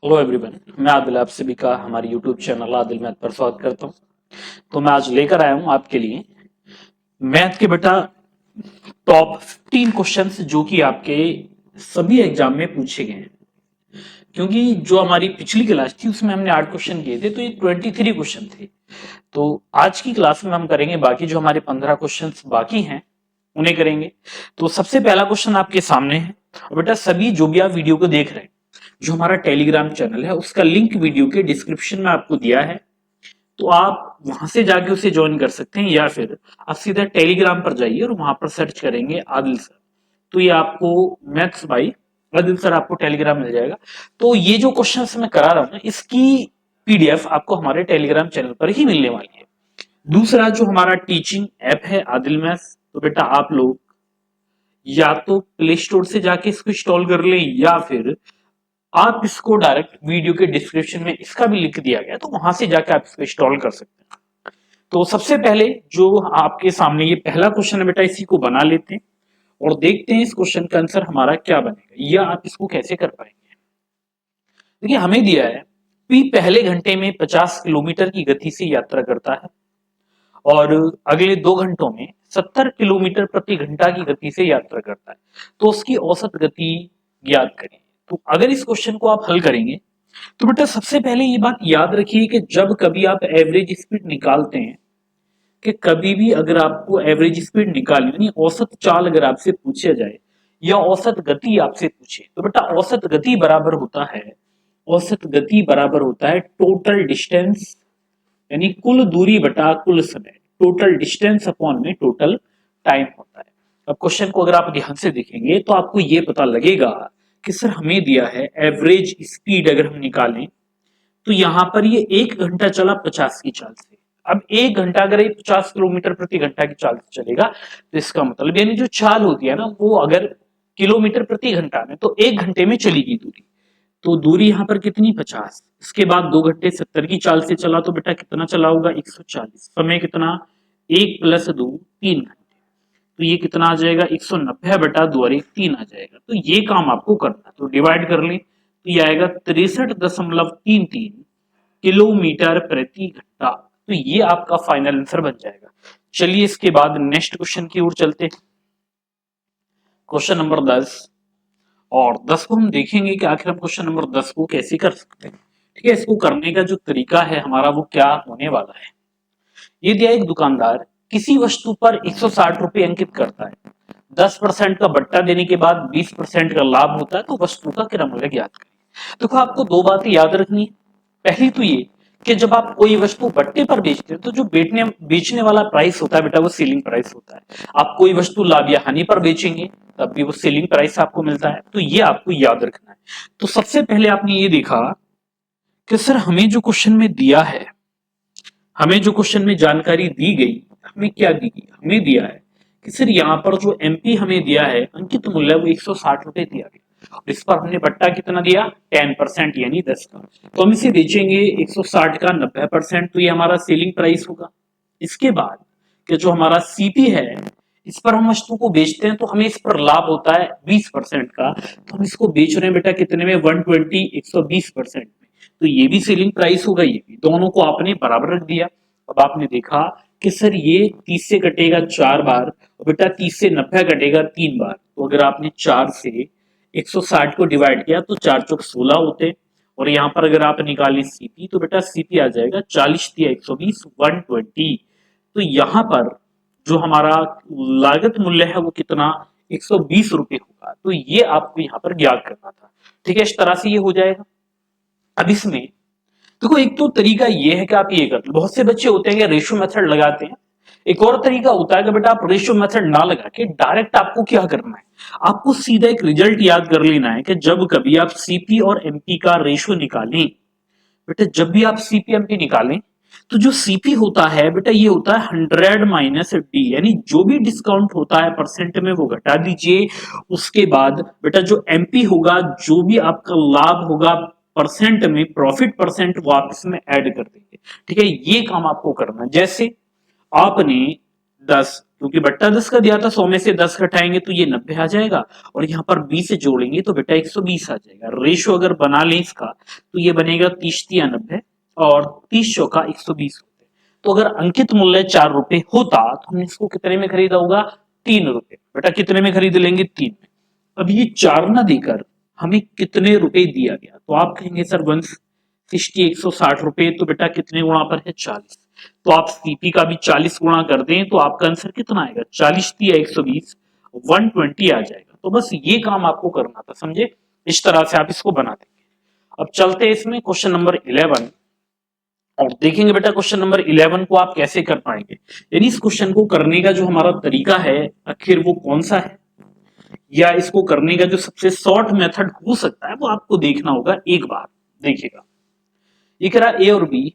Hello everyone, मैं आदिल आप सभी का हमारे यूट्यूब चैनल आदिल मैथ पर स्वागत करता हूं। तो मैं आज लेकर आया हूं आपके लिए मैथ के बेटा टॉप 15 क्वेश्चंस जो कि आपके सभी एग्जाम में पूछे गए हैं। क्योंकि जो हमारी पिछली क्लास थी उसमें हमने 8 क्वेश्चन किए थे, तो ये 23 क्वेश्चन थे। तो आज की क्लास में हम करेंगे बाकी जो हमारे 15 क्वेश्चंस बाकी हैं उन्हें करेंगे। तो सबसे पहला क्वेश्चन आपके सामने है। और बेटा सभी जो भी आप वीडियो को देख रहे हैं, जो हमारा टेलीग्राम चैनल है उसका लिंक वीडियो के डिस्क्रिप्शन में आपको दिया है, तो आप वहां से जाके उसे ज्वाइन कर सकते हैं, या फिर आप सीधा टेलीग्राम पर जाइए और वहां पर सर्च करेंगे आदिल सर, तो ये आपको मैथ्स बाई आदिल सर आपको टेलीग्राम मिल जाएगा। तो ये जो क्वेश्चन मैं करा रहा हूं ना, इसकी पीडीएफ आपको हमारे टेलीग्राम चैनल पर ही मिलने वाली है। दूसरा जो हमारा टीचिंग ऐप है आदिल मैथ्स, तो बेटा आप लोग या तो प्ले स्टोर से जाके इसको इंस्टॉल कर लें, या फिर आप इसको डायरेक्ट वीडियो के डिस्क्रिप्शन में इसका भी लिंक दिया गया है, तो वहां से जाकर आप इसको इंस्टॉल कर सकते हैं। तो सबसे पहले जो आपके सामने ये पहला क्वेश्चन है बेटा, इसी को बना लेते हैं और देखते हैं इस क्वेश्चन का आंसर हमारा क्या बनेगा या आप इसको कैसे कर पाएंगे। देखिए हमें दिया है पी पहले घंटे में 50 किलोमीटर की गति से यात्रा करता है और अगले 2 घंटों में 70 किलोमीटर प्रति घंटा की गति से यात्रा करता है, तो उसकी औसत गति ज्ञात करें। तो अगर इस क्वेश्चन को आप हल करेंगे तो बेटा सबसे पहले ये बात याद रखिए कि जब कभी आप एवरेज स्पीड निकालते हैं, कि कभी भी अगर आपको एवरेज स्पीड निकालनी यानी औसत चाल अगर आपसे पूछा जाए या औसत गति आपसे पूछे, तो बेटा औसत गति बराबर होता है टोटल डिस्टेंस यानी कुल दूरी बटा कुल समय, टोटल डिस्टेंस अपॉन में टोटल टाइम होता है। अब क्वेश्चन को अगर आप ध्यान से देखेंगे तो आपको ये पता लगेगा कि सर हमें दिया है एवरेज स्पीड अगर हम निकालें तो यहां पर ये 1 घंटा चला 50 की चाल से। अब 1 घंटा अगर ये 50 किलोमीटर प्रति घंटा की चाल से चलेगा, तो इसका मतलब यानी जो चाल होती है ना, वो अगर किलोमीटर प्रति घंटा में, तो 1 घंटे में चलेगी दूरी। तो दूरी यहां पर कितनी 50, इसके बाद 2 घंटे 70 की चाल से चला तो बेटा कितना चला होगा 140। समय कितना 1 + 2 3 घंटे, तो ये कितना आ जाएगा 190 बटा 2 और 1 3 आ जाएगा। तो ये काम आपको करना है, तो डिवाइड कर लें तो ये आएगा 63.33 किलोमीटर प्रति घंटा। तो ये आपका फाइनल आंसर बन जाएगा। चलिए इसके बाद नेक्स्ट क्वेश्चन की ओर चलते हैं। क्वेश्चन नंबर 10, और 10 को हम देखेंगे कि आखिर हम क्वेश्चन नंबर 10 को कैसे कर सकते हैं। ठीक है, इसको करने का जो तरीका है हमारा वो क्या होने वाला है। ये दिया एक दुकानदार किसी वस्तु पर 160 रुपए अंकित करता है, 10% का बट्टा देने के बाद 20% का लाभ होता है, तो वस्तु का क्रय मूल्य ज्ञात करें। देखो आपको दो बातें याद रखनी है। पहली तो ये कि जब आप कोई वस्तु बट्टे पर बेचते हो तो जो बेचने वाला प्राइस होता है बेटा वो सेलिंग प्राइस होता है। आप कोई वस्तु लाभ या हानि पर बेचेंगे तब भी वो सेलिंग प्राइस आपको मिलता है, तो ये आपको याद रखना है। तो सबसे पहले आपने ये देखा कि सर हमें जो क्वेश्चन में दिया है, हमें जो क्वेश्चन में जानकारी दी गई, हमें क्या दी गई, हमें दिया है कि सर यहाँ पर जो एमपी हमें दिया है अंकित मूल्य वो 160 रुपए दिया गया और इस पर हमने बट्टा कितना दिया 10% यानी 10 का, तो हम इसे बेचेंगे 160 का 90%, तो ये हमारा सेलिंग प्राइस होगा। इसके बाद कि जो हमारा सीपी है इस पर हम वस्तु को बेचते हैं तो हमें इस पर लाभ होता है 20% का, तो हम इसको बेच रहे हैं बेटा कितने में 120 में, तो ये भी सेलिंग प्राइस होगा, ये भी, दोनों को आपने बराबर रख दिया। अब आपने देखा कि सर ये 30 से कटेगा 4 बार और बेटा 30 से 90 कटेगा 3 बार, तो अगर आपने 4 से 160 को डिवाइड किया तो 4 चौक 16 होते, और यहाँ पर अगर आप निकालें सीपी तो बेटा सीपी आ जाएगा 40 दिया 120 120। तो यहाँ पर जो हमारा लागत मूल्य है वो कितना 120 रुपए होगा, तो ये आपको यहाँ पर ज्ञात करना था। ठीक है, इस तरह से ये हो जाएगा। अब इसमें देखो एक तो तरीका ये है कि आप ये कर, बहुत से बच्चे होते हैं कि रेशो मेथड लगाते हैं। एक और तरीका होता है कि बेटा आप रेशो मेथड ना लगा के डायरेक्ट आपको क्या करना है, आपको सीधा एक रिजल्ट याद कर लेना है कि जब कभी आप सीपी और एमपी का रेशो निकालें, बेटा जब भी आप सीपी एमपी निकालें तो जो सीपी होता है बेटा ये होता है 100 माइनस डी, यानी जो भी डिस्काउंट होता है परसेंट में वो घटा दीजिए। उसके बाद बेटा जो एमपी होगा, जो भी आपका लाभ होगा परसेंट में, प्रॉफिट परसेंट, वो आप इसमें ऐड कर देंगे। ठीक है, ये काम आपको करना है। जैसे आपने 10 क्योंकि बट्टा 10 का दिया था, 100 में से 10 घटाएंगे तो ये 90 आ जाएगा, और यहाँ पर 20 से जोड़ेंगे तो बेटा 120 आ जाएगा। रेशो अगर बना लें इसका तो ये बनेगा 30 या 90 और 30 चौका 120 होते। तो अगर अंकित मूल्य 4 रुपए होता तो हमने इसको कितने में खरीदा होगा? 3 रुपए। बेटा कितने में खरीद लेंगे? 3 में। अब ये 4 ना देकर हमें कितने रुपए दिया गया? तो आप कहेंगे सर 160 160 रुपए, तो बेटा कितने गुणा पर है? 40। तो आप सीपी का भी 40 गुणा कर दें तो आपका आंसर कितना आएगा? 40 या 120, 120 आ जाएगा। तो बस ये काम आपको करना था, समझे? इस तरह से आप इसको बना देंगे। अब चलते हैं इसमें क्वेश्चन नंबर 11 और देखेंगे बेटा क्वेश्चन नंबर 11 को आप कैसे कर पाएंगे, यानी इस क्वेश्चन को करने का जो हमारा तरीका है आखिर वो कौन सा है, या इसको करने का जो सबसे शॉर्ट मेथड हो सकता है वो आपको देखना होगा। एक बार देखिएगा, ये कह रहा ए और बी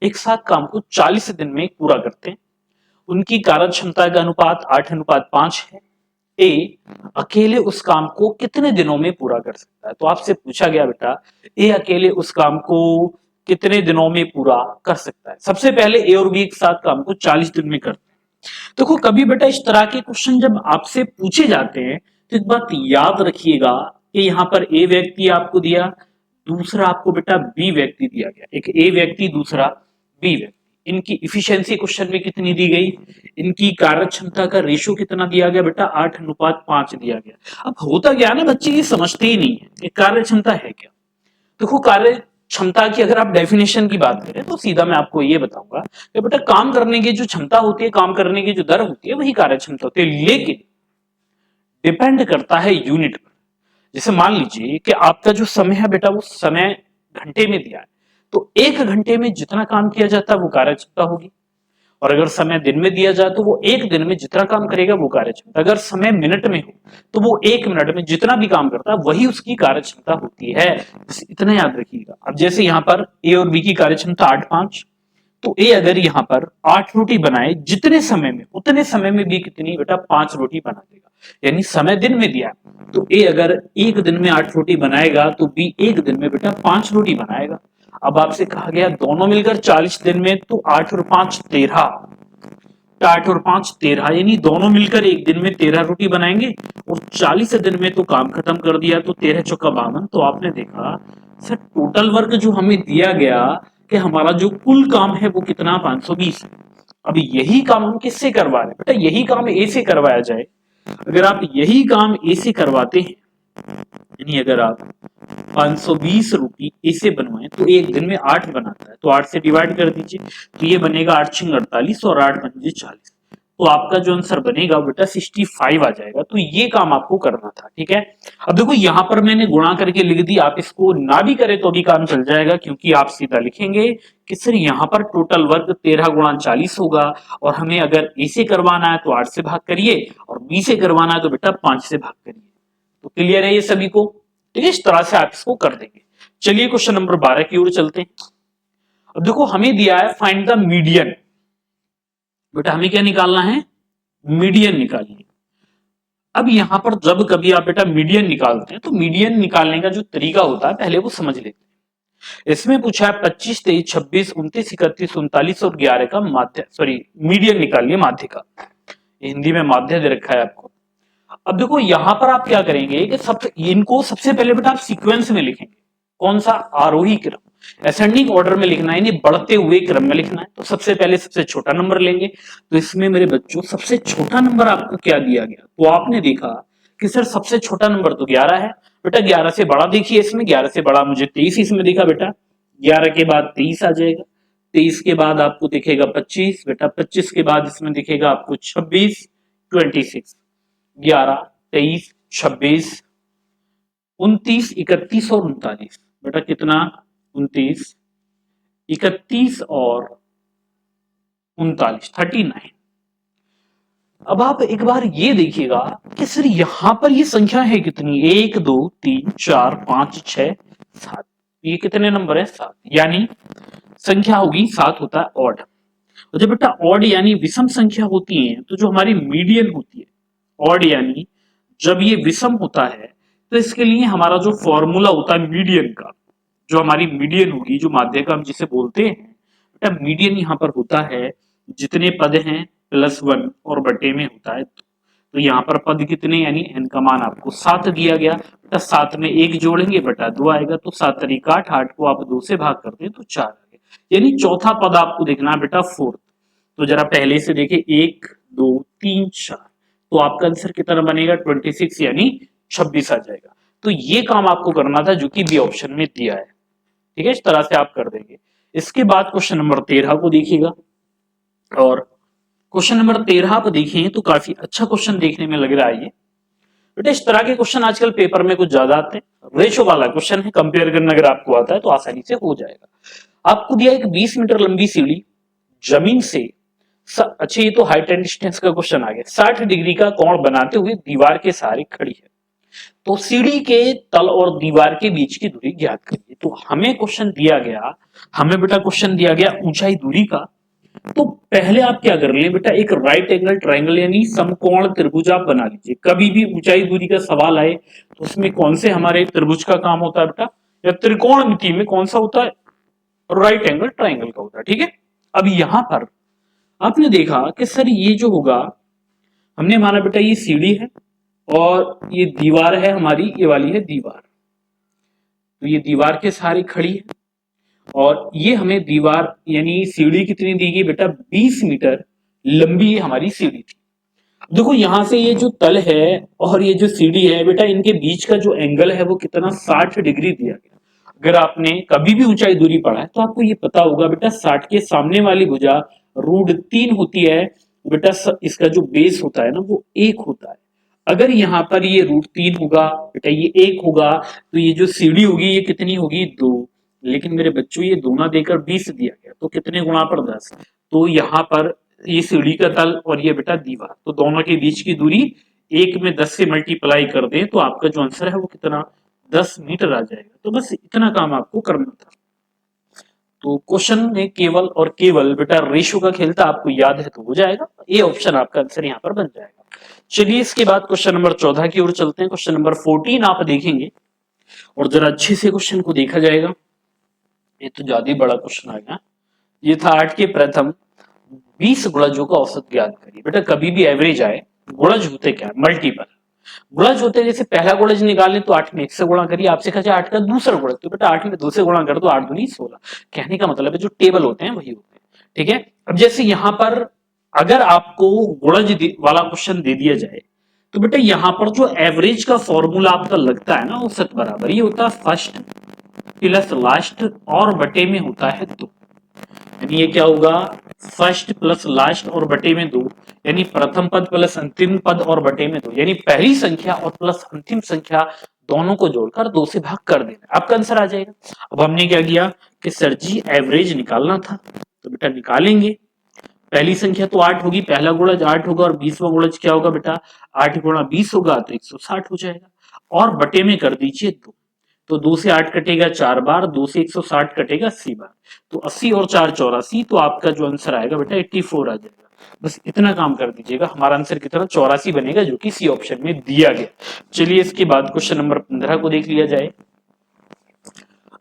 एक साथ काम को 40 दिन में पूरा करते हैं, उनकी कार्य क्षमता का अनुपात 8:5 है। ए अकेले उस काम को कितने दिनों में पूरा कर सकता है? तो आपसे पूछा गया बेटा ए अकेले उस काम को कितने दिनों में पूरा कर सकता है। सबसे पहले ए और बी एक साथ काम को 40 दिन में करते हैं। देखो कभी बेटा इस तरह के क्वेश्चन जब आपसे पूछे जाते हैं तो एक बात याद रखिएगा कि यहाँ पर ए व्यक्ति आपको दिया, दूसरा आपको बेटा बी व्यक्ति दिया गया, एक ए व्यक्ति दूसरा बी व्यक्ति। इनकी इफिशियंसी क्वेश्चन में कितनी दी गई? इनकी कार्य क्षमता का रेशो कितना दिया गया बेटा? 8:5 दिया गया। अब होता क्या ना, बच्चे ये समझते ही नहीं है कि कार्य क्षमता है क्या। देखो कार्य क्षमता की अगर आप डेफिनेशन की बात करें तो सीधा मैं आपको ये बताऊंगा कि बेटा काम करने की जो क्षमता होती है, काम करने की जो दर होती है वही कार्य क्षमता होती है, लेकिन डिपेंड करता है यूनिट पर। जैसे मान लीजिए कि आपका जो समय है बेटा वो समय घंटे में दिया है, तो 1 घंटे में जितना काम किया जाता है वो कार्य क्षमता होगी, और अगर समय दिन में दिया जाए तो वो 1 दिन में जितना काम करेगा वो कार्य क्षमता। अगर समय मिनट में हो तो वो 1 मिनट में जितना भी काम करता है वही उसकी कार्य क्षमता होती है। इतना याद रखिएगा। अब जैसे यहाँ पर ए और बी की कार्य क्षमता 8:5, तो ए अगर यहाँ पर 8 रोटी बनाए जितने समय में, उतने समय में बी कितनी बेटा? 5 रोटी बना देगा, यानी समय दिन में दिया तो ए अगर 1 दिन में 8 रोटी बनाएगा तो बी 1 दिन में बेटा 5 रोटी बनाएगा। अब आपसे कहा गया दोनों मिलकर 40 दिन में, तो 8 और 5 13, 8 और 5 13, यानी दोनों मिलकर 1 दिन में 13 रोटी बनाएंगे, और 40 दिन में तो काम खत्म कर दिया, तो 13 चौका 52। तो आपने देखा सर टोटल वर्क जो हमें दिया गया कि हमारा जो कुल काम है वो कितना? 520। अब यही काम हम किससे करवा रहे हैं बेटा? यही काम ए से करवाया जाए। अगर आप यही काम ए से करवाते हैं, यानी अगर आप 520 रोटी ए से बनवाएं तो 1 दिन में 8 बनाता है, तो 8 से डिवाइड कर दीजिए, तो ये बनेगा 8 × 48 और 8 × 5 = 40। तो आपका जो आंसर बनेगा बेटा 65 आ जाएगा। तो ये काम आपको करना था, ठीक है। अब देखो यहाँ पर मैंने गुणा करके लिख दी, आप इसको ना भी करें तो भी काम चल जाएगा, क्योंकि आप सीधा लिखेंगे कि सर यहाँ पर टोटल वर्क 13 × 40 होगा, और हमें अगर ए से करवाना है तो 8 से भाग करिए, और बी से करवाना है तो बेटा 5 से भाग करिए। तो क्लियर है ये सभी को? ठीक है, इस तरह से आप इसको कर देंगे। चलिए क्वेश्चन नंबर 12 की ओर चलते हैं। अब देखो हमें दिया है फाइंड द मीडियन। बेटा हमें क्या निकालना है? मीडियन निकालिए। अब यहां पर जब कभी आप बेटा मीडियन निकालते हैं तो मीडियन निकालने का जो तरीका होता है पहले वो समझ लेते हैं। इसमें पूछा है 25, 23, 26, 29, 31, 39 और 11 का माध्य, सॉरी मीडियन निकालिए, माध्य का। हिंदी में माध्य दे रखा है आपको। अब देखो यहां पर आप क्या करेंगे कि इनको सबसे पहले बेटा आप सीक्वेंस में लिखेंगे। कौन सा? आरोही क्रम, असेंडिंग ऑर्डर में लिखना है, यानी बढ़ते हुए क्रम में लिखना है। तो सबसे पहले सबसे छोटा नंबर लेंगे। तो इसमें मेरे बच्चों सबसे छोटा नंबर आपको क्या दिया गया? तो आपने देखा कि सर सबसे छोटा नंबर तो 11 है। बेटा 11 से बड़ा देखिए, इसमें 11 से बड़ा मुझे 23 इसमें दिखा बेटा। 11 के बाद 23 आ जाएगा, 23 के बाद आपको दिखेगा 25, बेटा 25 के बाद इसमें दिखेगा आपको 26, 26, 11, 23, 26, 29, 31 और 39। बेटा कितना? 29, 31 और 39, 39। अब आप एक बार ये देखिएगा कि सर यहां पर ये संख्या है कितनी? 1, 2, 3, 4, 5, 6, 7। ये कितने नंबर है? 7, यानी संख्या होगी 7 होता है ऑड। और जब बेटा ऑड यानी विषम संख्या होती है तो जो हमारी मीडियन होती है, ऑड यानी जब ये विषम होता है तो इसके लिए हमारा जो फॉर्मूला होता है मीडियन का, जो हमारी मीडियन होगी, जो माध्य का हम जिसे बोलते हैं बेटा मीडियन, यहाँ पर होता है जितने पद हैं +1 और बटे में होता है 2। तो यहाँ पर पद कितने यानी n का मान आपको 7 दिया गया बेटा, 7 में 1 जोड़ेंगे बटा 2 आएगा, तो 7 तरीक 8, 8 को आप 2 से भाग करते हैं तो 4 आ गया, यानी चौथा पद आपको देखना है बेटा 4। तो जरा पहले से देखे 1 2 3 4, तो आपका आंसर कितना बनेगा 26 यानी 26 आ जाएगा। तो ये काम आपको करना था जो कि बी ऑप्शन में दिया है, ठीक है, इस तरह से आप कर देंगे। इसके बाद क्वेश्चन नंबर 13 को देखिएगा, और क्वेश्चन नंबर 13 पर देखें तो काफी अच्छा क्वेश्चन देखने में लग रहा है ये बेटा। इस तरह के क्वेश्चन आजकल पेपर में कुछ ज्यादा आते हैं, रेशो वाला क्वेश्चन है, कंपेयर करना अगर आपको आता है तो आसानी से हो जाएगा। आपको दिया एक 20 मीटर लंबी सीढ़ी जमीन से अच्छा, ये तो हाइट एंड डिस्टेंस का क्वेश्चन आ गया, 60 डिग्री का कोण बनाते हुए दीवार के सहारे खड़ी है, तो सीढ़ी के तल और दीवार के बीच की दूरी ज्ञात करिए। तो हमें क्वेश्चन दिया गया, हमें बेटा क्वेश्चन दिया गया ऊंचाई दूरी का। तो पहले आप क्या कर लें बेटा, एक राइट एंगल ट्राइंगल यानी समकोण त्रिभुज आप बना लीजिए। कभी भी ऊंचाई दूरी का सवाल आए तो उसमें कौन से हमारे त्रिभुज का काम होता है बेटा, या त्रिकोणमिति में कौन सा होता है, राइट एंगल ट्राइंगल का होता है, ठीक है। अब यहां पर आपने देखा कि सर ये जो होगा, हमने माना बेटा ये सीढ़ी है और ये दीवार है हमारी, ये वाली है दीवार, तो ये दीवार के सहारे खड़ी है और ये हमें दीवार यानी सीढ़ी कितनी दी गई बेटा, 20 मीटर लंबी हमारी सीढ़ी थी। देखो यहां से ये जो तल है और ये जो सीढ़ी है बेटा, इनके बीच का जो एंगल है वो कितना 60 डिग्री दिया गया। अगर आपने कभी भी ऊंचाई दूरी पढ़ा है तो आपको ये पता होगा बेटा, 60 के सामने वाली भुजा √3 होती है बेटा, इसका जो बेस होता है ना वो 1 होता है। अगर यहाँ पर ये √3 होगा बेटा, ये 1 होगा, तो ये जो सीढ़ी होगी ये कितनी होगी 2। लेकिन मेरे बच्चों ये दोना देकर 20 दिया गया, तो कितने गुणा पर 10, तो यहाँ पर ये सीढ़ी का तल और ये बेटा दीवार, तो दोनों के बीच की दूरी 1 में 10 से मल्टीप्लाई कर दें तो आपका जो आंसर है वो कितना 10 मीटर आ जाएगा। तो बस इतना काम आपको करना था। तो क्वेश्चन में केवल और केवल बेटा रेशो का खेल था, आपको याद है तो हो जाएगा, ये ऑप्शन आपका आंसर यहाँ पर बन जाएगा। चलिए इसके बाद क्वेश्चन नंबर 14 की ओर चलते हैं। क्वेश्चन नंबर 14 आप देखेंगे और जरा अच्छे से क्वेश्चन को देखा जाएगा, ये तो ज्यादा ही बड़ा क्वेश्चन आ गया। ये था 8 के प्रथम 20 गुणजों का औसत ज्ञात करिए। बेटा कभी भी एवरेज आए, गुणज होते क्या, मल्टीपल गुणज होते हैं। जैसे पहला गुणज निकालें तो 8 में 1 से गुणा करिए, आपसे कहा 8 का दूसरा गुणज, तो बेटा 8 में 2 से गुणा कर दो, 8 दूनी 16। कहने का मतलब है जो टेबल होते हैं वही होते हैं, ठीक है। अब जैसे यहां पर अगर आपको गुणज वाला क्वेश्चन दे दिया जाए तो बेटा यहां पर जो एवरेज का फॉर्मूला आपका लगता है ना औसत बराबर, ये होता है फर्स्ट प्लस लास्ट और बटे में होता है 2। यानी ये क्या होगा, फर्स्ट प्लस लास्ट और बटे में 2, यानी प्रथम पद प्लस अंतिम पद और बटे में 2, यानी पहली संख्या और प्लस अंतिम संख्या दोनों को जोड़कर 2 से भाग कर देना, आपका आंसर आ जाएगा। अब हमने क्या किया कि सर जी एवरेज निकालना था, तो बेटा निकालेंगे। पहली संख्या तो 8 होगी, पहला गुणज 8 होगा और 20वां गुणज क्या होगा बेटा, 8 गुणा 20 होगा तो 160 हो जाएगा, और बटे में कर दीजिए 2, तो 2 से 8 कटेगा 4 बार, 2 से 160 कटेगा 80 बार, तो 80 और 4 84, तो आपका जो आंसर आएगा बेटा 84 आ जाएगा। बस इतना काम कर दीजिएगा, हमारा आंसर कितना 84 बनेगा, जो कि सी ऑप्शन में दिया गया। चलिए इसके बाद क्वेश्चन नंबर 15 को देख लिया जाए।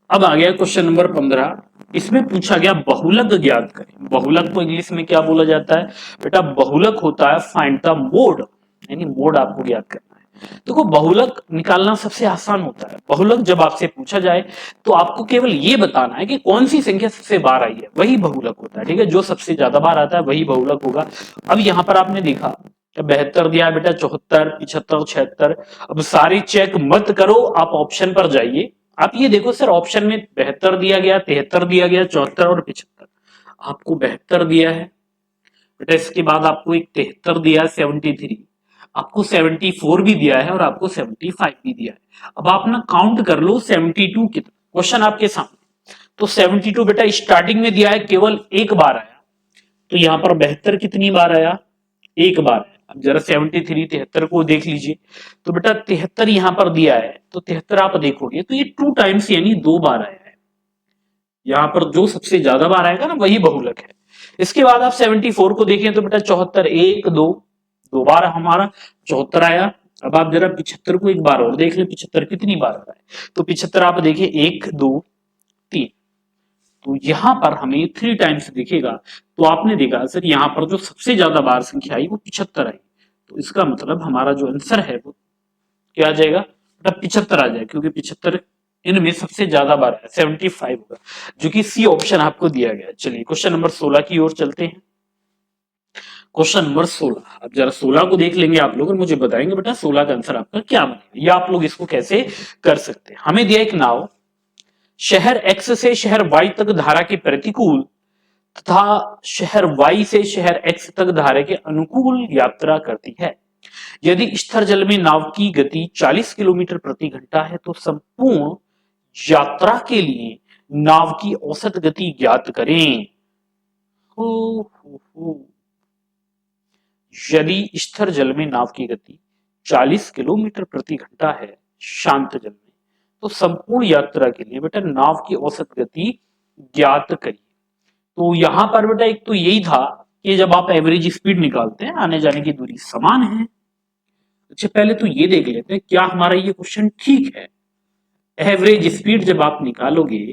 अब आ गया क्वेश्चन नंबर 15, इसमें पूछा गया बहुलक ज्ञात करें। बहुलक को इंग्लिश में क्या बोला जाता है बेटा, बहुलक होता है फाइंड द मोड, यानी मोड आपको ज्ञात करना है। देखो बहुलक निकालना सबसे आसान होता है। बहुलक जब आपसे पूछा जाए तो आपको केवल ये बताना है कि कौन सी संख्या सबसे बार आई है, वही बहुलक होता है, ठीक है। जो सबसे ज्यादा बार आता है वही बहुलक होगा। अब यहाँ पर आपने देखा 72 दिया है बेटा, 74 75 76, अब सारी चेक मत करो, आप ऑप्शन पर जाइए। आप ये देखो सर ऑप्शन में 72 दिया गया, 73 दिया गया, 74 और 75, आपको 72 दिया है बेटा, इसके बाद आपको एक 73 दिया है, 73, आपको 74 भी दिया है और आपको 75 भी दिया है। अब आप ना काउंट कर लो 72 कितना, क्वेश्चन आपके सामने, तो 72 बेटा स्टार्टिंग में दिया है केवल एक बार आया, तो यहां पर 72 कितनी बार आया, एक बार आया। अब जरा 73 73 को देख लीजिए, तो बेटा 73 यहां पर दिया है, तो 73 आप देखोगे तो ये 2 टाइम्स यानी 2 बार आया है। यहां पर जो सबसे ज्यादा बार आएगा ना वही बहुलक है। इसके बाद आप 74 को देखें तो बेटा 74 1 2 2 बार हमारा 74 आया। अब आप जरा 75 को एक बार और देख लें, 75 कितनी बार आ रहा है, तो 75 आप देखिए 1 2 3, तो यहां पर हमें 3 टाइम्स दिखेगा। तो आपने देखा सर यहाँ पर जो सबसे ज्यादा बार संख्या आई वो 75 आई। तो इसका मतलब हमारा जो आंसर है वो क्या आ जाएगा बेटा 75 आ जाएगा, क्योंकि 75 इनमें सबसे ज्यादा बार है, 75 होगा, जो कि सी ऑप्शन आपको दिया गया है। चलिए क्वेश्चन नंबर 16 की ओर चलते हैं। क्वेश्चन नंबर 16, अब जरा 16 को देख लेंगे आप लोग और मुझे बताएंगे बेटा 16 का आंसर आपका क्या बनेगा, या आप लोग इसको कैसे कर सकते हैं। हमें दिया एक नाव शहर एक्स से शहर वाई तक धारा के प्रतिकूल तथा शहर वाई से शहर एक्स तक धारा के अनुकूल यात्रा करती है। यदि स्थिर जल में नाव की गति 40 किलोमीटर प्रति घंटा है तो संपूर्ण यात्रा के लिए नाव की औसत गति ज्ञात करें। हो। यदि स्थिर जल में नाव की गति 40 किलोमीटर प्रति घंटा है शांत जल में, तो संपूर्ण यात्रा के लिए बेटा नाव की औसत गति ज्ञात करिए। तो यहां पर बेटा एक तो यही था कि जब आप एवरेज स्पीड निकालते हैं आने जाने की दूरी समान है। अच्छा पहले तो ये देख लेते हैं क्या हमारा ये क्वेश्चन ठीक है। एवरेज स्पीड जब आप निकालोगे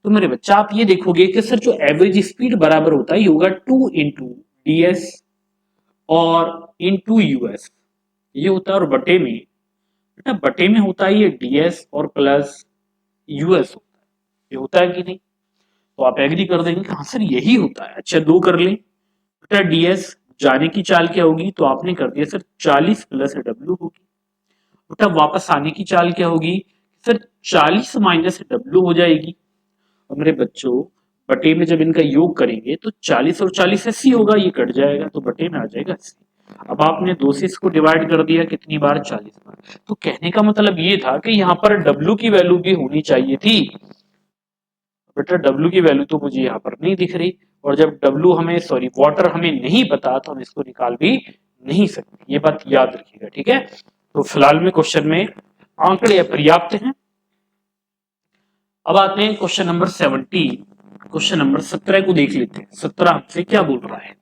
तो मेरे बच्चा आप ये देखोगे कि सर जो एवरेज स्पीड बराबर होता है ये होगा 2 इंटू ds और इंटू यूएस, ये होता है, और बटे में बेटा बटे में होता है ये ds और प्लस यूएस होता है, ये होता है कि नहीं। तो आप एग्री कर देंगे कि हाँ सर यही होता है। अच्छा दो कर लें बेटा, ds जाने की चाल क्या होगी, तो आपने कर दिया सर 40 प्लस डब्ल्यू होगी। बेटा वापस आने की चाल क्या होगी सर 40 माइनस डब्ल्यू हो जाएगी। और मेरे बच्चों बटे में जब इनका योग करेंगे तो 40 और 40 80 होगा, ये कट जाएगा तो बटे में आ जाएगा 80। अब आपने 2 से इसको डिवाइड कर दिया कितनी बार 40 बार। तो कहने का मतलब ये था कि यहाँ पर डब्ल्यू की वैल्यू भी होनी चाहिए थी। बेटा डब्ल्यू की वैल्यू तो मुझे यहाँ पर नहीं दिख रही, और जब डब्ल्यू हमें सॉरी वाटर हमें नहीं पता तो हम इसको निकाल भी नहीं सकते, ये बात याद रखिएगा ठीक है। तो फिलहाल में क्वेश्चन में आंकड़े पर्याप्त हैं। अब आते हैं क्वेश्चन नंबर 17। क्वेश्चन नंबर 17 को देख लेते हैं। 17 हमसे क्या बोल रहा है,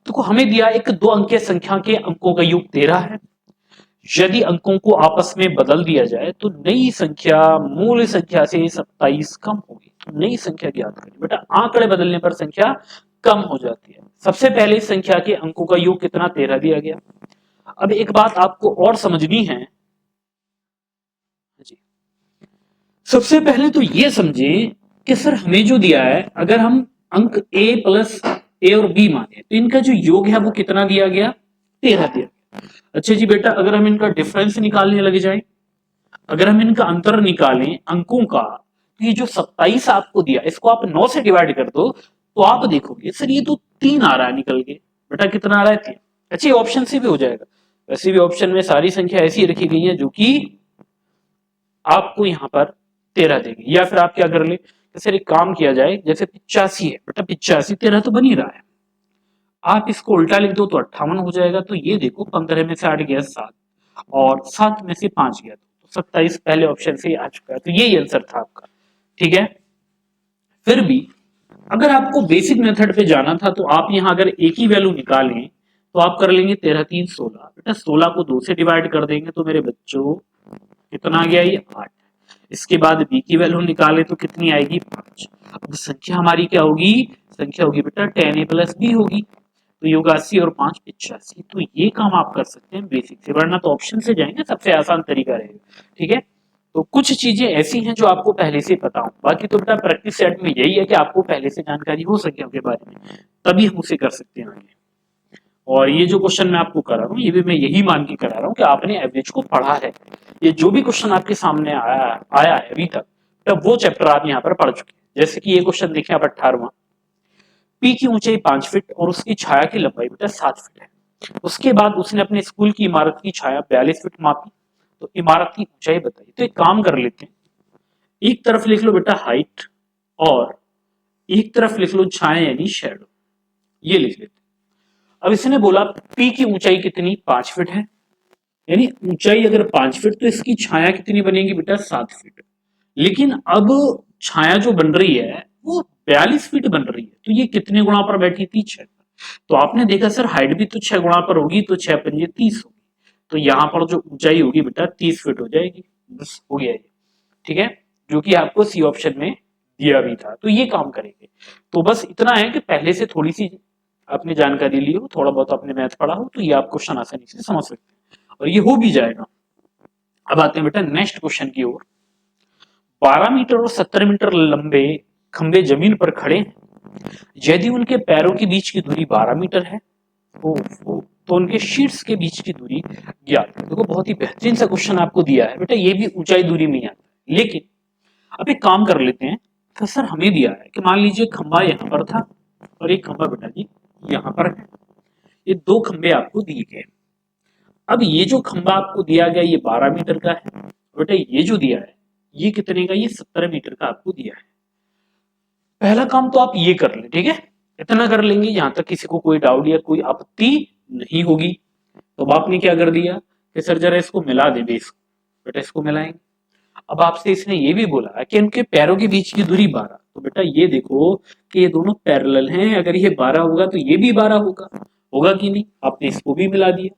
तो हमें दिया एक 2 अंकीय संख्या के अंकों का योग 13 है। यदि अंकों को आपस में बदल दिया जाए तो नई संख्या मूल संख्या से 27 कम होगी। तो नई संख्या ज्ञात करें। बेटा आंकड़े बदलने पर संख्या कम हो जाती है। सबसे पहले इस संख्या के अंकों का योग कितना 13 दिया गया। अब एक बात आपको और समझनी है जी, सबसे पहले तो ये समझें कि सर हमें जो दिया है अगर हम अंक a प्लस ए और b माने तो इनका जो योग है वो कितना दिया गया 13 दिया गया। अच्छा जी बेटा अगर हम इनका डिफरेंस निकालने लग जाए, अगर हम इनका अंतर निकालें अंकों का, तो ये जो 27 आपको दिया इसको आप 9 से डिवाइड कर दो तो आप देखोगे सर ये तो 3 आ रहा है निकल के। बेटा कितना आ रहा है 3। अच्छा ये ऑप्शन से भी हो जाएगा, वैसे भी ऑप्शन में सारी संख्या ऐसी रखी गई है जो कि आपको यहाँ पर 13 देगी। या फिर आप क्या कर ले सर एक काम किया जाए, जैसे 85 है बेटा 85 13 तो बन ही रहा है, आप इसको उल्टा लिख दो तो 58 हो जाएगा। तो ये देखो 15 में से 8 गया 7 और 7 में से 5 गया तो 27 पहले ऑप्शन से आ चुका है। तो यही आंसर था आपका ठीक है। फिर भी अगर आपको बेसिक मेथड पे जाना था तो आप यहाँ अगर एक ही वैल्यू निकालें तो आप कर लेंगे 13 3 16। बेटा 16 को 2 से डिवाइड कर देंगे तो मेरे बच्चों कितना आ गया ये 8। इसके बाद बी की वैल्यू निकाले तो कितनी आएगी 5। अब संख्या हमारी क्या होगी, संख्या होगी बेटा 10a प्लस बी होगी। तो ये होगा 80 और 5 85। तो ये काम आप कर सकते हैं बेसिक से, वरना तो ऑप्शन से जाएंगे सबसे आसान तरीका रहेगा ठीक है। तो कुछ चीजें ऐसी हैं जो आपको पहले से पता हो, बाकी तो बेटा प्रैक्टिस सेट में यही है कि आपको पहले से जानकारी हो संख्याओं के बारे में, तभी हम उसे कर सकते हैं आगे। और ये जो क्वेश्चन मैं आपको करा रहा हूँ ये भी मैं यही मान के करा रहा हूँ कि आपने एवरेज को पढ़ा है। ये जो भी क्वेश्चन आपके सामने आया है अभी तक, तब वो चैप्टर आप यहाँ पर पढ़ चुके हैं। जैसे कि ये क्वेश्चन देखें आप 18वां, पी की ऊंचाई 5 फीट और उसकी छाया की लंबाई बेटा 7 फीट है। उसके बाद उसने अपने स्कूल की इमारत की छाया 42 फीट मापी, तो इमारत की ऊंचाई बताई। तो एक काम कर लेते हैं, एक तरफ लिख लो बेटा हाइट और एक तरफ लिख लो छाया यानी शेडो, ये लिख लेते हैं। अब इसने बोला पी की ऊंचाई कितनी 5 फीट है, यानी ऊंचाई अगर 5 फीट तो इसकी छाया कितनी बनेगी बेटा 7 फीट। लेकिन अब छाया जो बन रही है वो 42 फीट बन रही है, तो ये कितने गुणा पर बैठी थी 6। तो आपने देखा सर हाइट भी तो 6 गुणा पर होगी, तो 6 पंजे 30 होगी। तो यहाँ पर जो ऊंचाई होगी बेटा 30 फीट हो जाएगी। बस हो गया ये ठीक है, जो कि आपको सी ऑप्शन में दिया भी था, तो ये काम करेंगे। तो बस इतना है कि पहले से थोड़ी सी आपने जानकारी ली हो, थोड़ा बहुत आपने मैथ पढ़ा हो, तो ये आप क्वेश्चन आसानी से समझ सकते हैं और ये हो भी जाएगा। अब आते हैं बेटा नेक्स्ट क्वेश्चन की ओर। 12 मीटर और 70 मीटर लंबे खंबे जमीन पर खड़े हैं। यदि उनके पैरों के बीच की दूरी 12 मीटर है तो उनके शीर्ष के बीच की दूरी ज्ञात है। देखो बहुत ही बेहतरीन सा क्वेश्चन आपको दिया है बेटा, ये भी ऊंचाई दूरी में ही आता है। लेकिन अब एक काम कर लेते हैं, तो सर हमें दिया है कि मान लीजिए खंबा यहाँ पर था और एक खंबा बेटा जी यहाँ पर है, ये दो खंबे आपको दिए गए। अब ये जो खंबा आपको दिया गया ये 12 मीटर का है, बेटा ये जो दिया है ये कितने का, ये 70 मीटर का आपको दिया है। पहला काम तो आप ये कर लें, ठीक है, इतना कर लेंगे, यहां तक किसी को कोई डाउट या कोई आपत्ति नहीं होगी। तो अब आपने क्या कर दिया कि सर जरा इसको मिला दे बेस को, बेटा इसको मिलाएंगे। अब आपसे इसने ये भी बोला कि उनके पैरों के बीच की दूरी 12, तो बेटा ये देखो कि ये दोनों पैरेलल हैं, अगर ये 12 होगा तो ये भी 12 होगा, होगा कि नहीं, आपने इसको भी मिला दिया।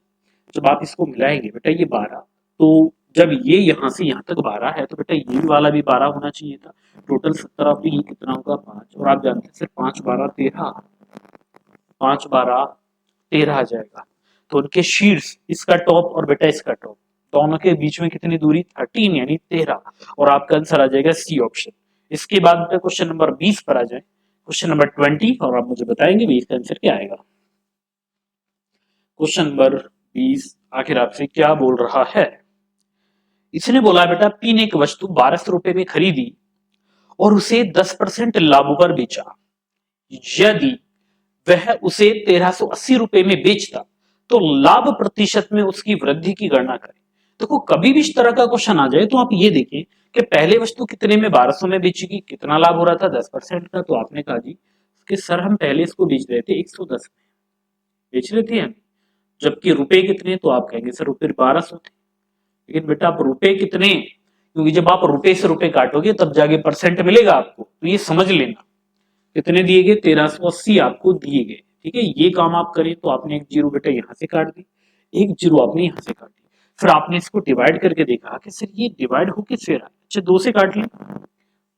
जब आप इसको मिलाएंगे बेटा ये 12, तो जब ये यहां से यहां तक 12 है तो बेटा ये वाला भी 12 होना चाहिए था। टोटल 70 ऑफ ये कितना होगा 5, और आप जानते हैं सर 5 12 13, 5 12 13 आ जाएगा। तो उनके शीर्ष, इसका टॉप और बेटा इसका टॉप, दोनों के बीच में कितनी दूरी 13 यानी 13, और आपका आंसर आ जाएगा सी ऑप्शन। इसके बाद बेटा क्वेश्चन नंबर 20 पर आ जाए, क्वेश्चन नंबर 20, और आप मुझे बताएंगे भी इसका आंसर क्या आएगा। क्वेश्चन नंबर 20 आखिर आपसे क्या बोल रहा है। इसने बोला बेटा पी ने एक वस्तु 1200 रुपए में खरीदी और उसे 10% लाभ पर बेचा। यदि वह उसे 1380 रुपए में बेचता तो लाभ प्रतिशत में उसकी वृद्धि की गणना करें। देखो कभी भी इस तरह का क्वेश्चन आ जाए तो आप ये देखें कि पहले वस्तु कितने में 1200 में बेचेगी, कितना लाभ हो रहा था 10% का, तो आपने कहा जी कि सर हम पहले इसको बेच रहे थे 110 में बेच रहे थे हम, जबकि रुपए कितने, तो आप कहेंगे सर रुपए 1200 थे। लेकिन बेटा आप रुपए कितने, क्योंकि जब आप रुपए से रुपए काटोगे तब जाके परसेंट मिलेगा आपको, तो ये समझ लेना कितने दिए गए 1380 आपको दिए गए। ठीक है, ये काम आप करें तो आपने एक जीरो बेटा यहां से काट दी, एक जीरो आपने यहां से काट दी, फिर आपने इसको डिवाइड करके देखा कि सर ये डिवाइड हो किससे रहा है, अच्छा 2 से काट लें,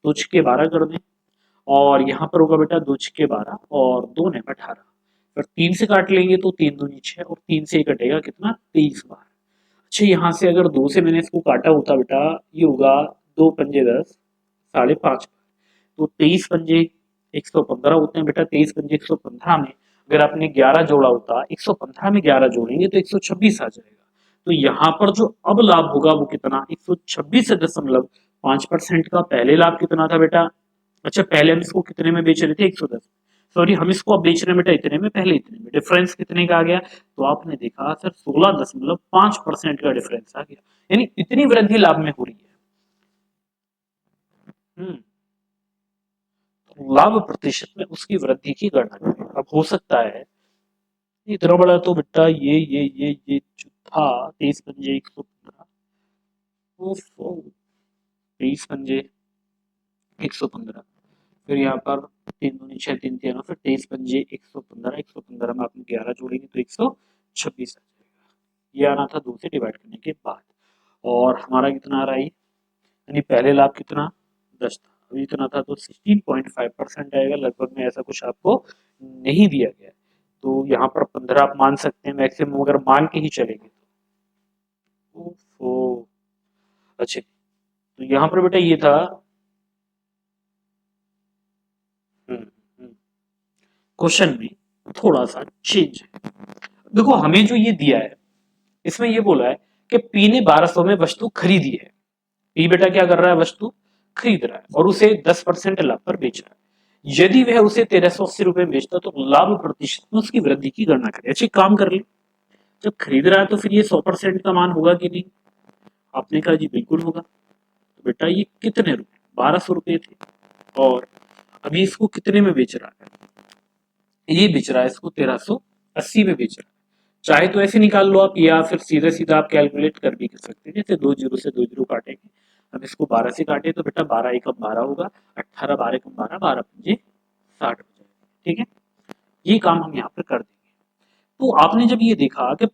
2 छक्के 12 कर दें, और यहाँ पर होगा बेटा 2 छक्के 12 और 2 ने 18, फिर 3 से काट लेंगे तो 3 दूनी 6 और 3 से कटेगा कितना 23 बार। अच्छा यहाँ से अगर 2 से मैंने इसको काटा होता बेटा ये होगा 2 पंजे 10 5.5, तो 23 पंजे 115 होते हैं बेटा, 23 पंजे 115 में अगर आपने 11 जोड़ा होता, 115 में 11 जोड़ेंगे तो 126 आ जाएगा। तो यहाँ पर जो अब लाभ होगा वो कितना 126.5% का। पहले लाभ कितना था बेटा, अच्छा पहले हम इसको कितने में बेच रहे थे 110, सॉरी हम इसको अब बेच रहे हैं बेटा इतने में, पहले इतने में, डिफरेंस कितने का आ गया, तो आपने देखा सर 16.5% का डिफरेंस आ गया, यानी इतनी वृद्धि लाभ में हो रही है। लाभ प्रतिशत में उसकी वृद्धि की गणना करें। अब हो सकता है इतना बड़ा तो बेटा ये जो था 23 पंजे 115, 23 पंजे 115, फिर यहाँ पर 3 दूनी 6 3 3 फिर 23 पंजे 115, 115 में आपने 11 जोड़ेंगे तो 126 आ जाएगा। ये आना था 2 से डिवाइड करने के बाद, और हमारा कितना आ रहा है, यानी पहले लाभ कितना 10 था, अभी इतना था तो 16.5% आएगा लगभग में, ऐसा कुछ आपको नहीं दिया गया है। तो यहाँ पर 15 आप मान सकते हैं मैक्सिमम, अगर मान के ही चलेंगे तो अच्छे, तो यहाँ पर बेटा ये था क्वेश्चन में थोड़ा सा चेंज है। देखो हमें जो ये दिया है इसमें ये बोला है कि पी ने 1200 में वस्तु खरीदी है, पी बेटा क्या कर रहा है वस्तु खरीद रहा है और उसे 10% लाभ पर बेच रहा है। यदि वह उसे 1380 रुपए में बेचता तो लाभ प्रतिशत में उसकी वृद्धि की गणना करें। अच्छी काम कर ले, जब खरीद रहा है तो फिर ये 100% का मान होगा कि नहीं, आपने कहा जी बिल्कुल होगा। तो बेटा ये कितने रुपए 1200 रुपए थे, और अभी इसको कितने में बेच रहा है, ये बेच रहा है इसको 1380 में बेच रहा है। चाहे तो ऐसे निकाल लो आप, या फिर सीधा सीधा आप कैलकुलेट कर भी कर सकते हैं, जैसे 2 जीरो से 2 जीरो काटेंगे, हम इसको 12 से काटे तो बेटा 12 एकम 12 होगा, 18 12 एकम 12, 12 पंजे 60 हो जाएगा। ठीक है, ये काम हम यहाँ पे कर देंगे। तो आपने जब ये देखा कि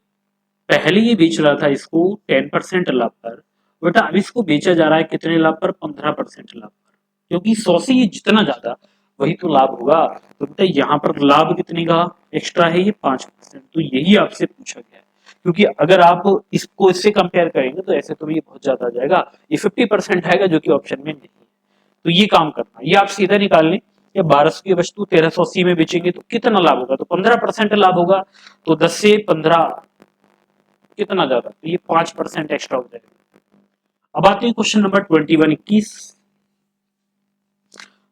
पहले ये बेच रहा था इसको 10% लाभ पर, बेटा अब इसको बेचा जा रहा है कितने लाभ पर 15% लाभ पर, क्योंकि 100 से ये जितना ज्यादा वही तो लाभ होगा। तो बेटा यहाँ पर लाभ कितने का एक्स्ट्रा है, ये 5%। तो यही आपसे पूछा गया है, क्योंकि अगर आप इसको इससे कंपेयर करेंगे तो ऐसे तो ये बहुत ज्यादा आ जाएगा, ये 50% आएगा जो कि ऑप्शन में नहीं है। तो ये काम करना, ये आप सीधा निकाल लें, या 1200 की वस्तु 1380 में बेचेंगे तो कितना लाभ होगा, तो 15% लाभ होगा। तो 10 से 15 कितना ज्यादा, तो ये 5% एक्स्ट्रा हो जाएगा। अब आते हैं क्वेश्चन नंबर 21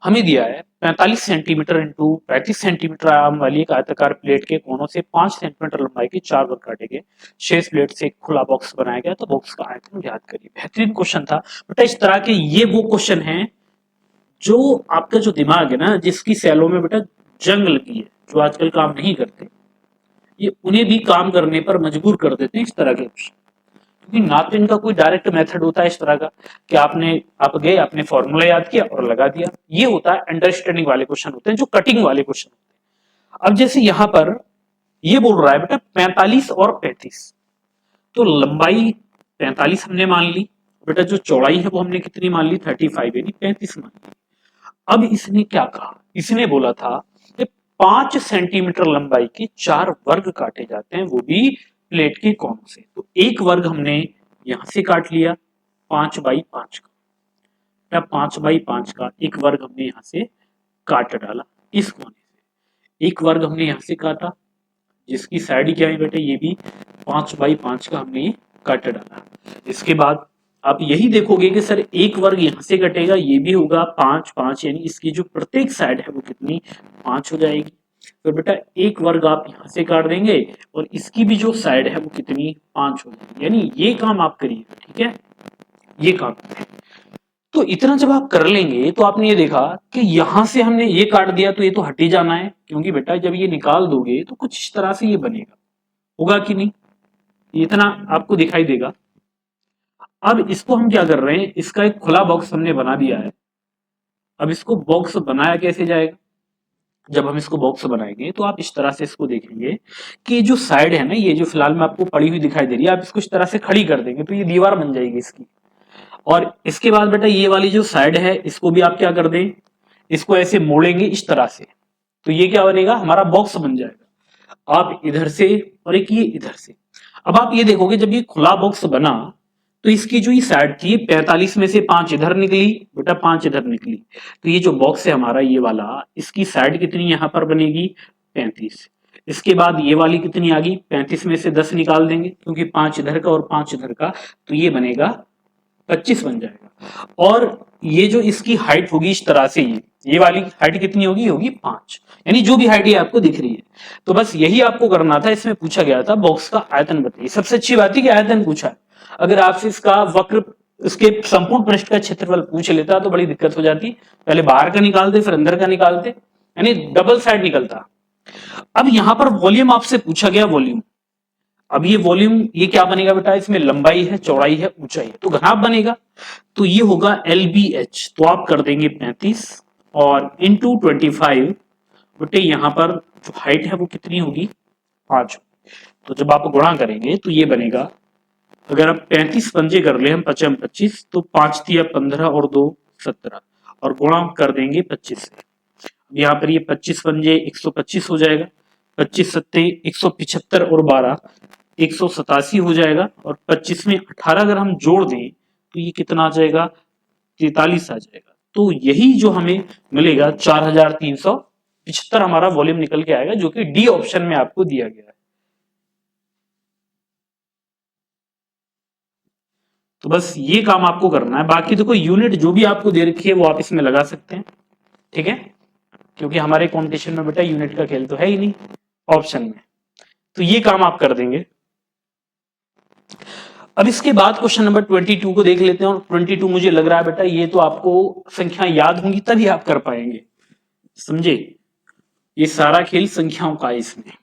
हमें दिया है 45 सेंटीमीटर इंटू 35 सेंटीमीटर आयाम वाली एक आयताकार प्लेट के कोनों से 5 सेंटीमीटर लंबाई के 4 वर्ग काटे गए, शेष प्लेट से एक खुला बॉक्स बनाया गया, तो बॉक्स का आयतन ज्ञात करिए। बेहतरीन क्वेश्चन था बेटा, इस तरह के ये वो क्वेश्चन है जो आपका जो दिमाग है ना, जिसकी सेलों में बेटा जंग लगी है, जो आजकल काम नहीं करते, ये उन्हें भी काम करने पर मजबूर कर देते हैं इस तरह के क्वेश्चन। क्योंकि ना तो इनका कोई डायरेक्ट मेथड होता है इस तरह का कि आप गए आपने फॉर्मूला याद किया और लगा दिया, ये होता है अंडरस्टैंडिंग वाले क्वेश्चन होते हैं, जो कटिंग वाले क्वेश्चन होते हैं। अब जैसे यहां पर ये बोल रहा है बेटा 45 और 35, तो लंबाई 45 हमने मान ली बेटा, जो चौड़ाई है वो हमने कितनी मान ली 35 यानी 35 मान ली। अब इसने क्या कहा, इसने बोला था कि 5 सेंटीमीटर लंबाई के 4 वर्ग काटे जाते हैं, वो भी प्लेट के कोनों से। तो एक वर्ग हमने यहां से काट लिया 5/5 का, 5/5 का एक वर्ग हमने यहां से काट डाला इस कोने से। एक वर्ग हमने यहां से काटा, जिसकी साइड क्या है बेटा, ये भी 5/5 का हमने ये काट डाला। इसके बाद आप यही देखोगे कि सर एक वर्ग यहां से कटेगा, ये भी होगा 5/5, यानी इसकी जो प्रत्येक साइड है वो कितनी 5 हो जाएगी। तो बेटा एक वर्ग आप यहां से काट देंगे और इसकी भी जो साइड है वो कितनी 5 हो जाएगी, यानी ये काम आप करिएगा, ठीक है, ये काम। तो इतना जब आप कर लेंगे तो आपने ये देखा कि यहां से हमने ये काट दिया तो ये तो हट ही जाना है, क्योंकि बेटा जब ये निकाल दोगे तो कुछ इस तरह से ये बनेगा, होगा कि नहीं, ये इतना आपको दिखाई देगा। अब इसको हम क्या कर रहे हैं, इसका एक खुला बॉक्स हमने बना दिया है। अब इसको बॉक्स बनाया कैसे जाएगा, जब हम इसको बॉक्स बनाएंगे तो आप इस तरह से इसको देखेंगे कि जो साइड है ना, ये जो फिलहाल में आपको पड़ी हुई दिखाई दे रही है, आप इसको इस तरह से खड़ी कर देंगे तो ये दीवार बन जाएगी इसकी। और इसके बाद बेटा ये वाली जो साइड है इसको भी आप क्या कर दें, इसको ऐसे मोड़ेंगे इस तरह से, तो ये क्या बनेगा, हमारा बॉक्स बन जाएगा। आप इधर से और एक ये इधर से। अब आप ये देखोगे जब ये खुला बॉक्स बना तो इसकी जो ये साइड थी 45 में से 5 इधर निकली बेटा, 5 इधर निकली, तो ये जो बॉक्स है हमारा ये वाला, इसकी साइड कितनी यहां पर बनेगी 35। इसके बाद ये वाली कितनी आ गई, 35 में से 10 निकाल देंगे क्योंकि 5 इधर का और 5 इधर का, तो ये बनेगा 25 बन जाएगा। और ये जो इसकी हाइट होगी इस तरह से, ये वाली हाइट कितनी होगी, होगी 5, यानी जो भी हाइट ये आपको दिख रही है। तो बस यही आपको करना था, इसमें पूछा गया था बॉक्स का आयतन बताइए। सबसे अच्छी बात है कि आयतन पूछा है, अगर आपसे इसका वक्र, इसके संपूर्ण पृष्ठ का क्षेत्रफल पूछ लेता तो बड़ी दिक्कत हो जाती, पहले बाहर का निकालते फिर अंदर का निकालते, यानी डबल साइड निकलता। अब यहां पर वॉल्यूम आपसे पूछा गया, वॉल्यूम। अब ये वॉल्यूम ये क्या बनेगा बेटा, इसमें लंबाई है, चौड़ाई है, ऊंचाई है, तो घनाभ बनेगा, तो ये होगा LBH। तो आप कर देंगे 35 और इंटू 25 बेटे, यहां पर जो हाइट है वो कितनी होगी 5। तो जब आप गुणा करेंगे तो ये बनेगा, अगर आप 35 पंजे कर ले हम 5 25, तो 5 दिया 15 और 2 17, और गुणा कर देंगे 25 से। यहाँ पर ये 25 पंजे 125 हो जाएगा, 25 सत्ते 175 और 12 187 हो जाएगा, और 25 में 18 अगर हम जोड़ दें तो ये कितना आ जाएगा 43 आ जाएगा। तो यही जो हमें मिलेगा 4375 हमारा वॉल्यूम निकल के आएगा, जो कि डी ऑप्शन में आपको दिया गया है। तो बस ये काम आपको करना है, बाकी देखो यूनिट जो भी आपको दे रखी है वो आप इसमें लगा सकते हैं, ठीक है, क्योंकि हमारे कंपटीशन में बेटा यूनिट का खेल तो है ही नहीं ऑप्शन में, तो ये काम आप कर देंगे। अब इसके बाद क्वेश्चन नंबर 22 को देख लेते हैं, और 22 मुझे लग रहा है बेटा ये तो आपको संख्या याद होंगी तभी आप कर पाएंगे, समझे, ये सारा खेल संख्याओं का है इसमें।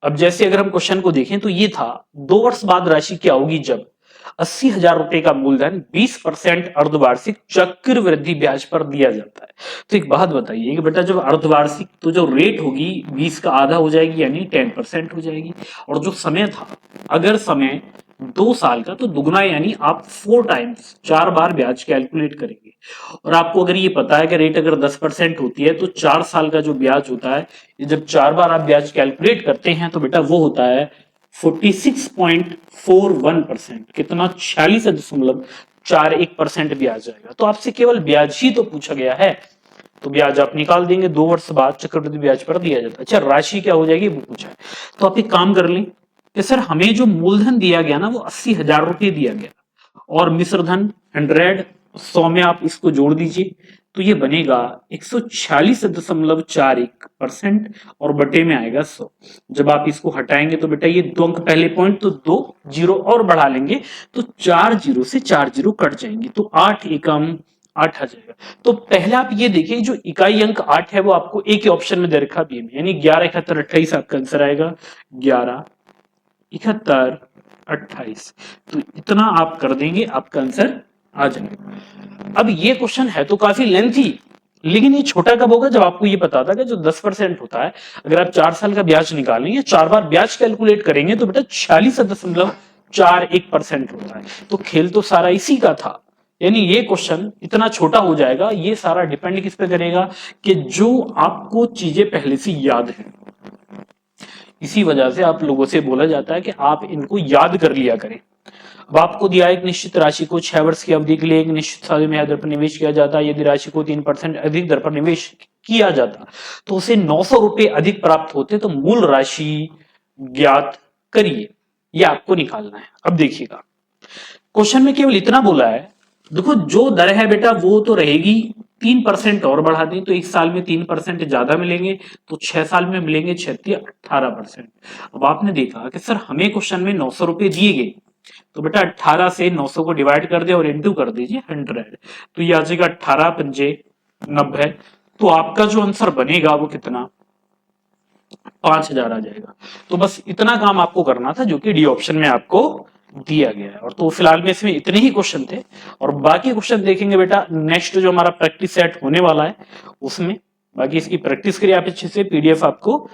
अब जैसे अगर हम क्वेश्चन को देखें तो ये था 2 वर्ष बाद राशि क्या होगी जब 80,000 रुपए का मूलधन 20% अर्धवार्षिक चक्रवृद्धि ब्याज पर दिया जाता है। तो एक बात बताइए कि बेटा जब अर्धवार्षिक, तो जो रेट होगी 20 का आधा हो जाएगी यानी 10% हो जाएगी, और जो समय था, अगर समय 2 साल का तो दुगना, यानी आप 4 टाइम्स 4 बार ब्याज कैलकुलेट करेंगे। और आपको अगर ये पता है कि रेट अगर 10% होती है तो 4 साल का जो ब्याज होता है, जब 4 बार आप ब्याज कैलकुलेट करते हैं तो बेटा वो होता है 46.41%। कितना? 46.41% ब्याज आएगा। तो आपसे केवल ब्याज ही तो पूछा गया है, तो ब्याज आप निकाल देंगे। 2 वर्ष बाद चक्रवृद्धि ब्याज पर दिया जाता है। अच्छा, राशि क्या हो जाएगी वो पूछा है, तो आप एक काम कर लें कि सर हमें जो मूलधन दिया गया ना वो 80,000 रुपये दिया गया, और मिश्र धन 100 में आप इसको जोड़ दीजिए तो ये बनेगा 146.41% और बटे में आएगा 100। जब आप इसको हटाएंगे तो बेटा ये 2 अंक पहले पॉइंट, तो 2 जीरो और बढ़ा लेंगे तो 4 जीरो से 4 जीरो कट जाएंगे, तो 8 एकम 8 आ जाएगा। तो पहले आप ये देखिए, जो इकाई अंक 8 है वो आपको एक ही ऑप्शन में दे रखा बी में, यानी 11 71 28 आपका आंसर आएगा 11 71 28। तो इतना आप कर देंगे, आपका आंसर आ जाएगा। अब ये क्वेश्चन है तो काफी लेंथी, लेकिन ये छोटा कब होगा? जब आपको ये पता था कि जो 10% होता है, अगर आप 4 साल का ब्याज निकालेंगे, 4 बार ब्याज कैलकुलेट करेंगे तो बेटा 46.41% होता है। तो खेल तो सारा इसी का था, यानी ये क्वेश्चन इतना छोटा हो जाएगा। ये सारा डिपेंड किस पे करेगा कि जो आपको चीजें पहले से याद है। इसी वजह से आप लोगों से बोला जाता है कि आप इनको याद कर लिया करें। अब आपको दिया एक निश्चित राशि को 6 वर्ष की अवधि के लिए एक निश्चित समय में दर पर निवेश किया जाता है। यदि राशि को 3% अधिक दर पर निवेश किया जाता तो उसे 900 रुपए अधिक प्राप्त होते। तो मूल राशि ज्ञात करिए, ये आपको निकालना है। अब देखिएगा, क्वेश्चन में केवल इतना बोला है, देखो जो दर है बेटा वो तो रहेगी, 3% और बढ़ा दें तो 1 साल में 3% ज्यादा मिलेंगे, तो 6 साल में मिलेंगे 18%। अब आपने देखा कि सर हमें क्वेश्चन में 900 रुपए दिए गए, तो बेटा 18 से 900 को डिवाइड कर दे और इंटू कर दीजिए 100, तो ये आ जाएगा 18 पंजे 90। तो आपका जो आंसर बनेगा वो कितना? 5000 आ जाएगा। तो बस इतना काम आपको करना था, जो कि डी ऑप्शन में आपको दिया गया है। और तो फिलहाल में इसमें इतने ही क्वेश्चन थे, और बाकी क्वेश्चन देखेंगे बेटा नेक्स्ट जो हमारा प्रैक्टिस सेट होने वाला है उसमें। बाकी इसकी प्रैक्टिस करिए आप अच्छे से, पीडीएफ आपको